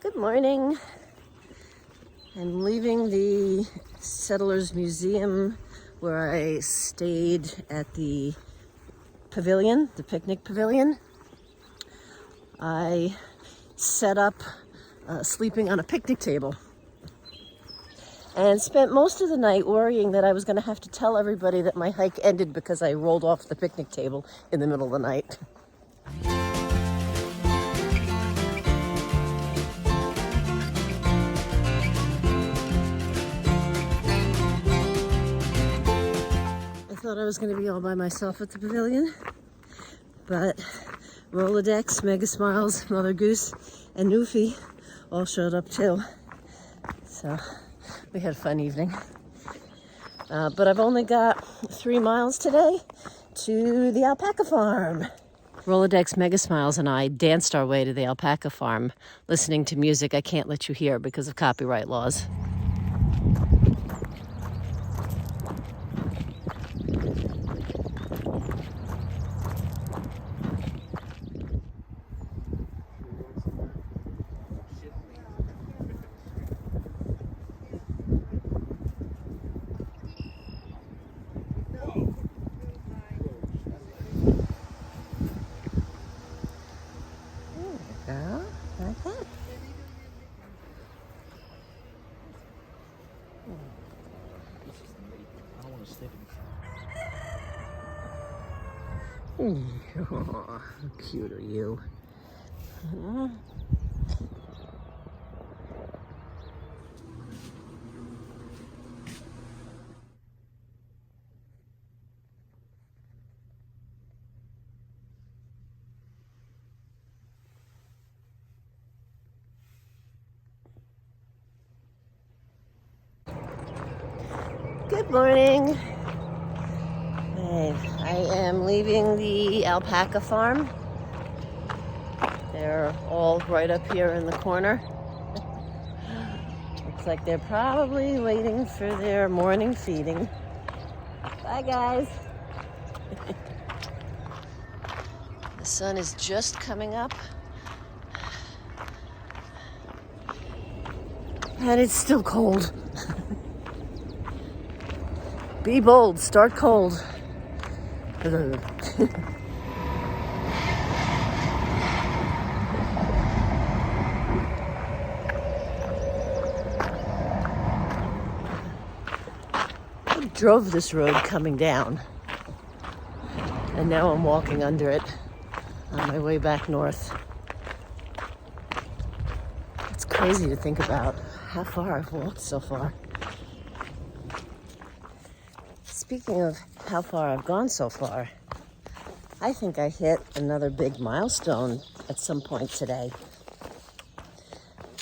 Good morning. I'm leaving the Settlers Museum where I stayed at the pavilion, the picnic pavilion. I set up sleeping on a picnic table and spent most of the night worrying that I was going to have to tell everybody that my hike ended because I rolled off the picnic table in the middle of the night. I thought I was going to be all by myself at the pavilion, but Rolodex, Mega Smiles, Mother Goose, and Newfie all showed up too. So we had a fun evening. But I've only got 3 miles today to the alpaca farm. Rolodex, Mega Smiles, and I danced our way to the alpaca farm, listening to music I can't let you hear because of copyright laws. Like that. I don't want to stick Oh, how cute are you? Good morning. Hey, I am leaving the alpaca farm. They're all right up here in the corner. Looks like they're probably waiting for their morning feeding. Bye, guys. The sun is just coming up. And it's still cold. Be bold, start cold. I drove this road coming down, and now I'm walking under it on my way back north. It's crazy to think about how far I've walked so far. Speaking of how far I've gone so far, I think I hit another big milestone at some point today.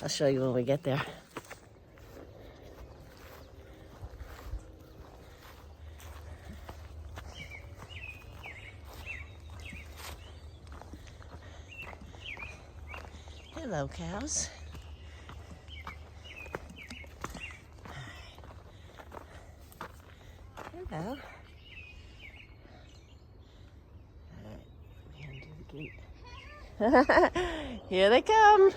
I'll show you when we get there. Hello, cows. Hello. Here they come.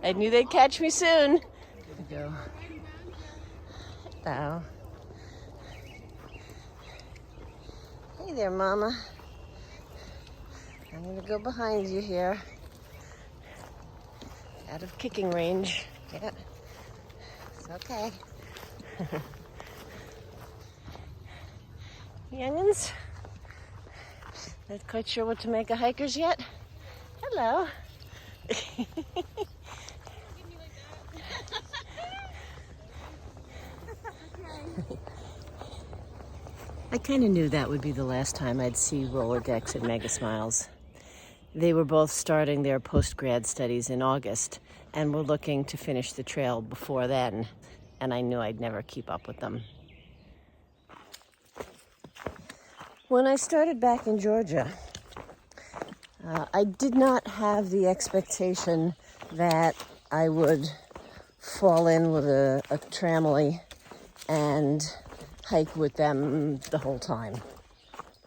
I knew they'd catch me soon. Here we go. Hello. Hey there, Mama. I'm gonna go behind you here. Out of kicking range. Yeah. It's okay. Youngins? Not quite sure what to make of hikers yet? Hello. I kind of knew that would be the last time I'd see Rolodex and Mega Smiles. They were both starting their post-grad studies in August and were looking to finish the trail before then, and I knew I'd never keep up with them. When I started back in Georgia, I did not have the expectation that I would fall in with a tramily and hike with them the whole time.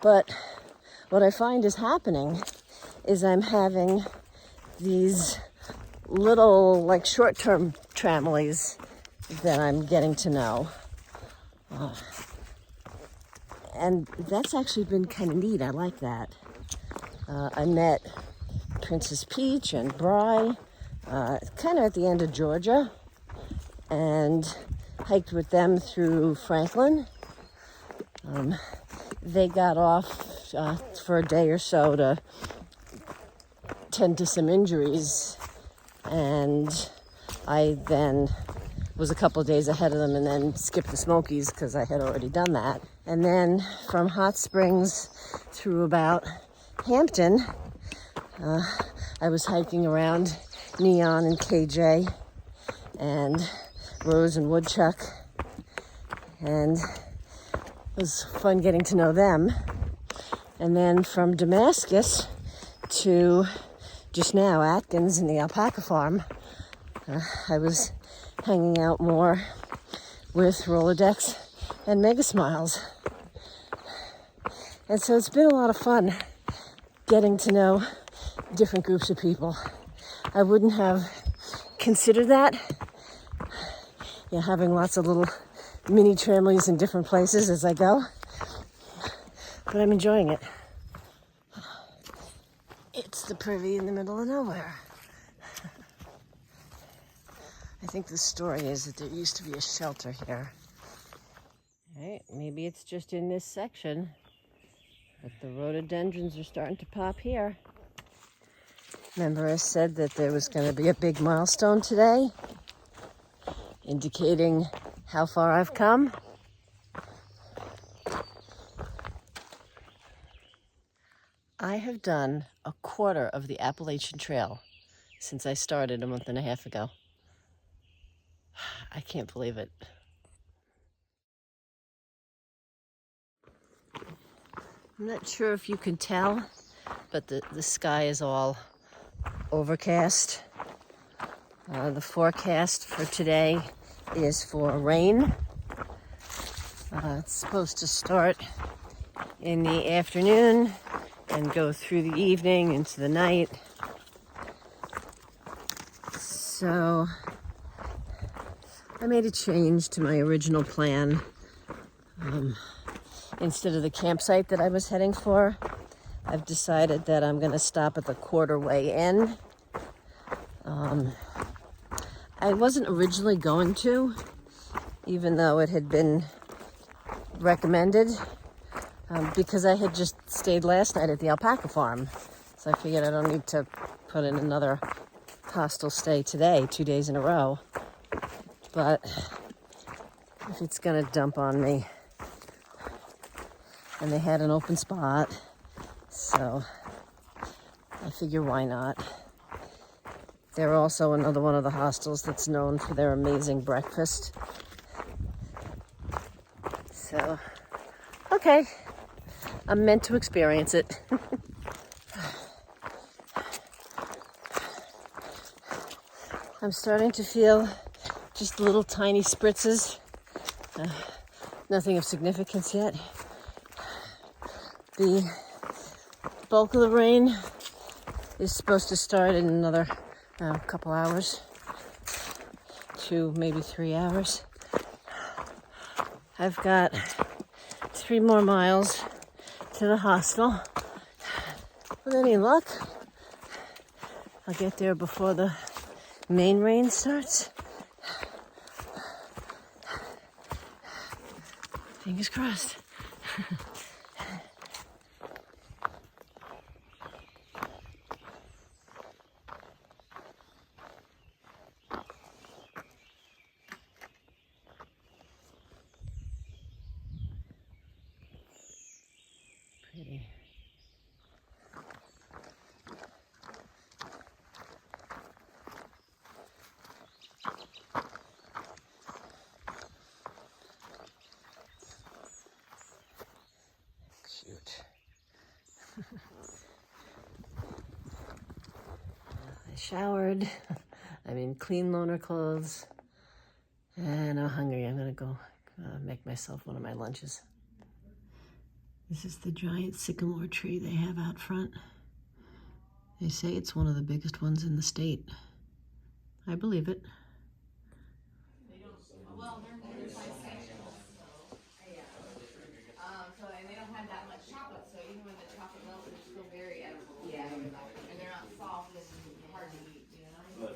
But what I find is happening is I'm having these little, like, short-term families that I'm getting to know. And that's actually been kind of neat. I like that. I met Princess Peach and Bri kind of at the end of Georgia, and hiked with them through Franklin. They got off for a day or so to tend to some injuries, and I then was a couple of days ahead of them and then skipped the Smokies because I had already done that. And then from Hot Springs through about Hampton, I was hiking around Neon and KJ and Rose and Woodchuck, and it was fun getting to know them. And then from Damascus to just now Atkins and the alpaca farm, I was hanging out more with Rolodex and Mega Smiles. And so it's been a lot of fun getting to know different groups of people. I wouldn't have considered that, having lots of little mini tramlines in different places as I go, but I'm enjoying it. It's the privy in the middle of nowhere. I think the story is that there used to be a shelter here. Right, maybe it's just in this section, but the rhododendrons are starting to pop here. Remember, I said that there was going to be a big milestone today, indicating how far I've come. I have done a quarter of the Appalachian Trail since I started a month and a half ago. I can't believe it. I'm not sure if you can tell, but the sky is all overcast. The forecast for today is for rain. It's supposed to start in the afternoon and go through the evening into the night. So I made a change to my original plan. Instead of the campsite that I was heading for, I've decided that I'm going to stop at the quarter-way inn. I wasn't originally going to, even though it had been recommended, because I had just stayed last night at the alpaca farm. So I figured I don't need to put in another hostel stay today, 2 days in a row. But if it's going to dump on me, and they had an open spot, so I figure why not. They're also another one of the hostels that's known for their amazing breakfast. So, okay, I'm meant to experience it. I'm starting to feel just little tiny spritzes. Nothing of significance yet. The bulk of the rain is supposed to start in another couple hours, 2, maybe 3 hours. I've got 3 more miles to the hostel. With any luck, I'll get there before the main rain starts. Fingers crossed. Pretty. Cute. I showered. I'm in clean loaner clothes. And I'm hungry. I'm gonna go make myself one of my lunches. This is the giant sycamore tree they have out front. They say it's one of the biggest ones in the state. I believe it. They don't, well, they're bisexual, so, yeah. So, and they don't have that much chocolate, so even when the chocolate melts, they're still very edible. Yeah. And they're not soft and hard to eat, you know?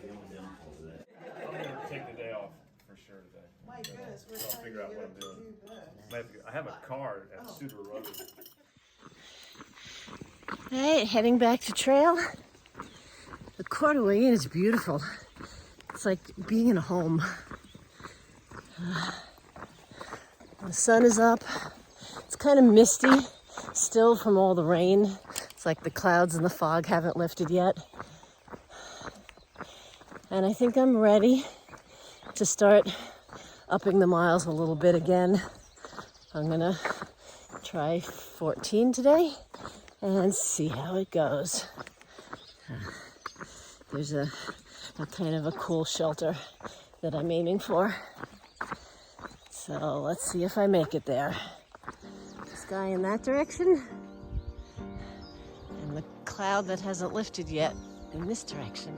I'm gonna take the day off for sure today. My goodness, we're So I'll trying figure to out get what up I'm to doing. do this. I have a car at Suter Road. Alright, heading back to trail. The Corduroy Inn is beautiful. It's like being in a home. The sun is up. It's kind of misty still from all the rain. It's like the clouds and the fog haven't lifted yet. And I think I'm ready to start upping the miles a little bit again. I'm gonna try 14 today and see how it goes. There's a kind of a cool shelter that I'm aiming for. So let's see if I make it there. Sky in that direction, and the cloud that hasn't lifted yet in this direction.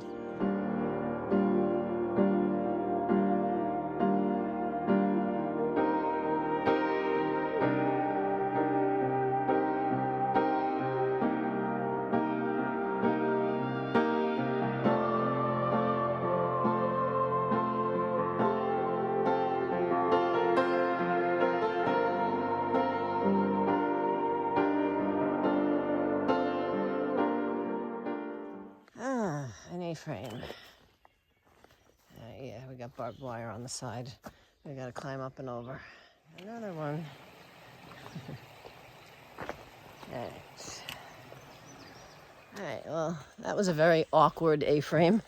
An A-frame. Yeah, we got barbed wire on the side. We gotta climb up and over. Another one. Alright, well, that was a very awkward A-frame.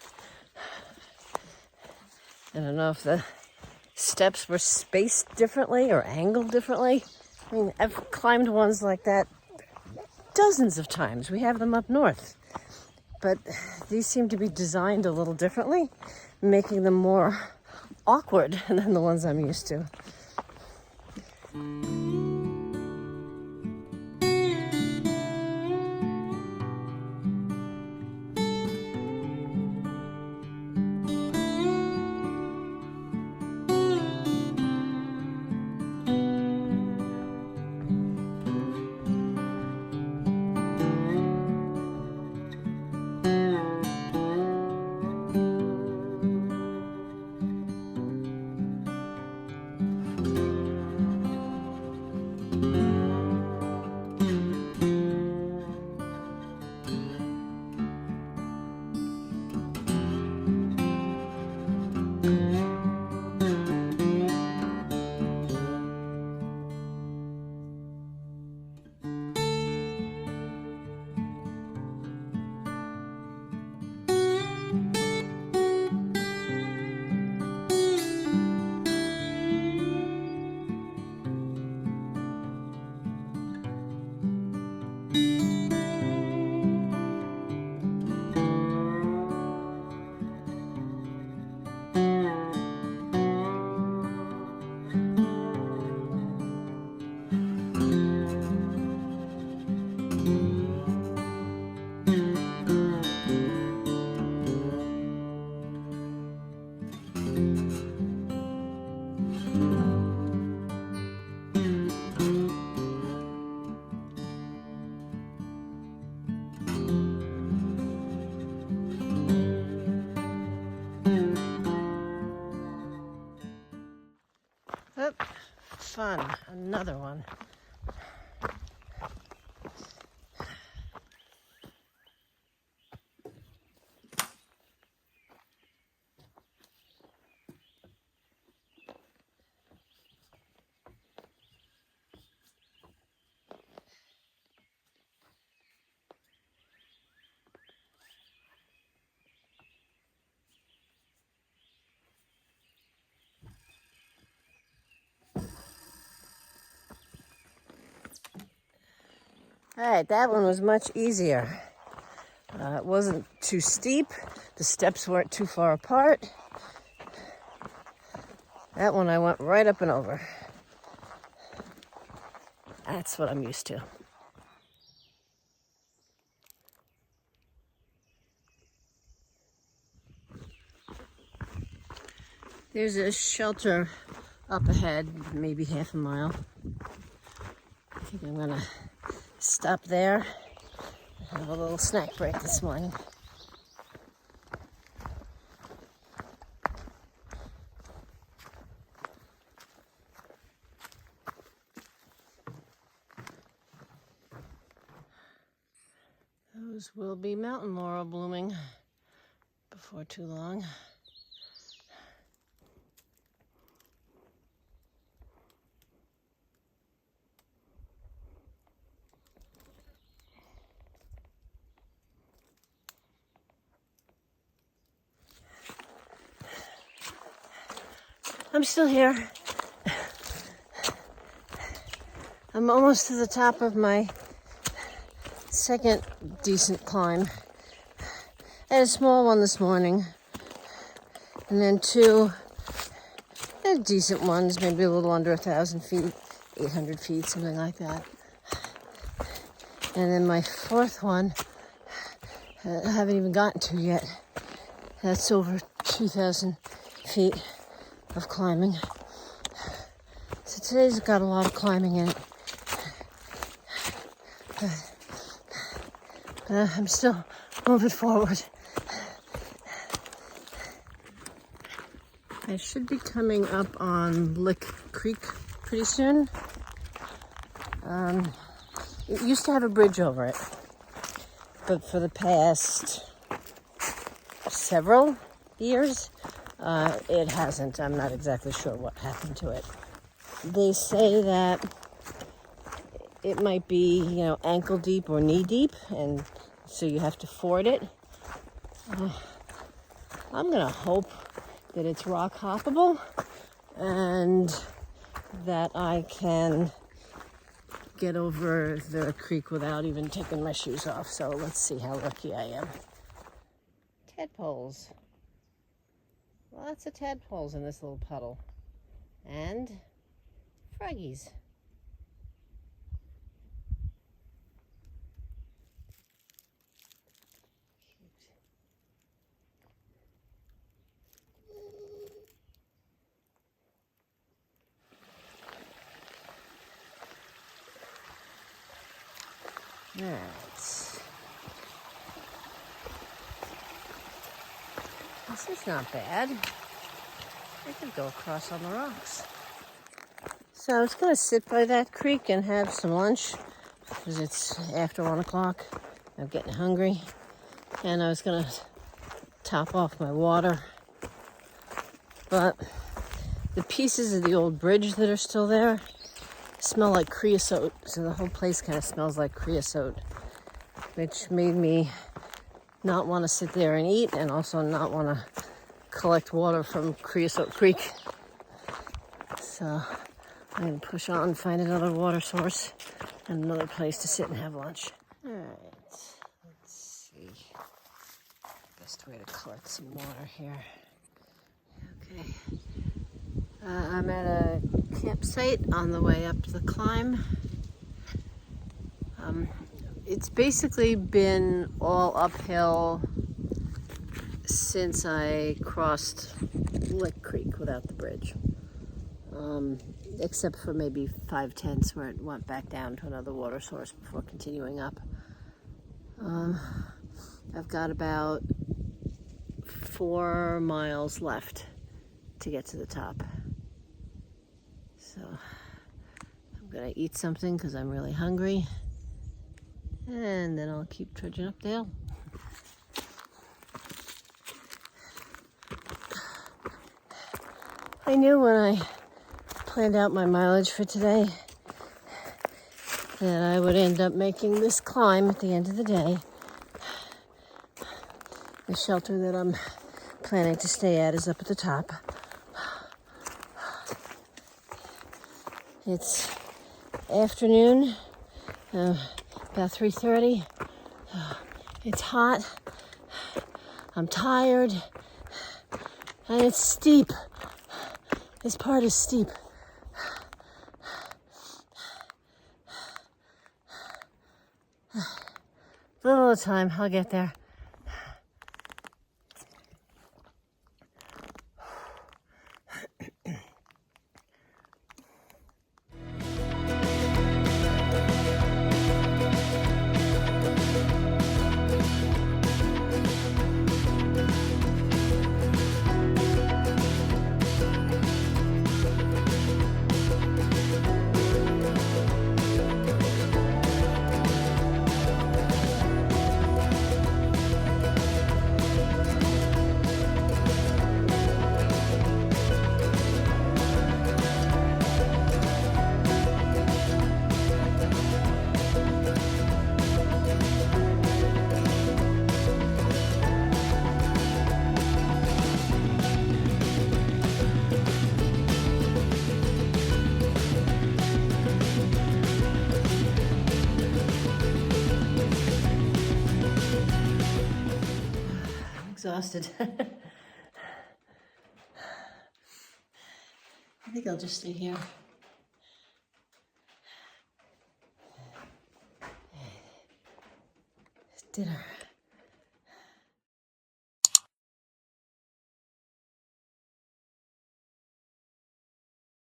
I don't know if the steps were spaced differently or angled differently. I mean, I've climbed ones like that dozens of times. We have them up north. But these seem to be designed a little differently, making them more awkward than the ones I'm used to. Oh, fun, another one. All right, that one was much easier. It wasn't too steep. The steps weren't too far apart. That one I went right up and over. That's what I'm used to. There's a shelter up ahead, maybe half a mile. I think I'm gonna stop there and have a little snack break this morning. Those will be mountain laurel blooming before too long. I'm still here. I'm almost to the top of my second decent climb. I had a small one this morning, and then two decent ones, maybe a little under 1,000 feet, 800 feet, something like that. And then my fourth one, I haven't even gotten to yet. That's over 2,000 feet of climbing. So today's got a lot of climbing in it. But I'm still moving forward. I should be coming up on Lick Creek pretty soon. It used to have a bridge over it, but for the past several years, it hasn't. I'm not exactly sure what happened to it. They say that it might be, ankle deep or knee deep, and so you have to ford it. I'm gonna hope that it's rock hoppable and that I can get over the creek without even taking my shoes off. So let's see how lucky I am. Tadpoles. Lots of tadpoles in this little puddle. And froggies. All right. This is not bad. I could go across on the rocks. So I was going to sit by that creek and have some lunch because it's after 1 o'clock. I'm getting hungry. And I was going to top off my water. But the pieces of the old bridge that are still there smell like creosote. So the whole place kind of smells like creosote, which made me not want to sit there and eat, and also not want to collect water from Creosote Creek. So I'm going to push on and find another water source and another place to sit and have lunch. All right, let's see. Best way to collect some water here. Okay. I'm at a campsite on the way up to the climb. It's basically been all uphill since I crossed Lick Creek without the bridge. Except for maybe 5/10 where it went back down to another water source before continuing up. I've got about 4 miles left to get to the top. So I'm gonna eat something because I'm really hungry. And then I'll keep trudging up the hill. I knew when I planned out my mileage for today that I would end up making this climb at the end of the day. The shelter that I'm planning to stay at is up at the top. It's afternoon, about 3:30. It's hot. I'm tired. And it's steep. This part is steep. Little at a time, I'll get there. exhausted. I think I'll just stay here. Dinner.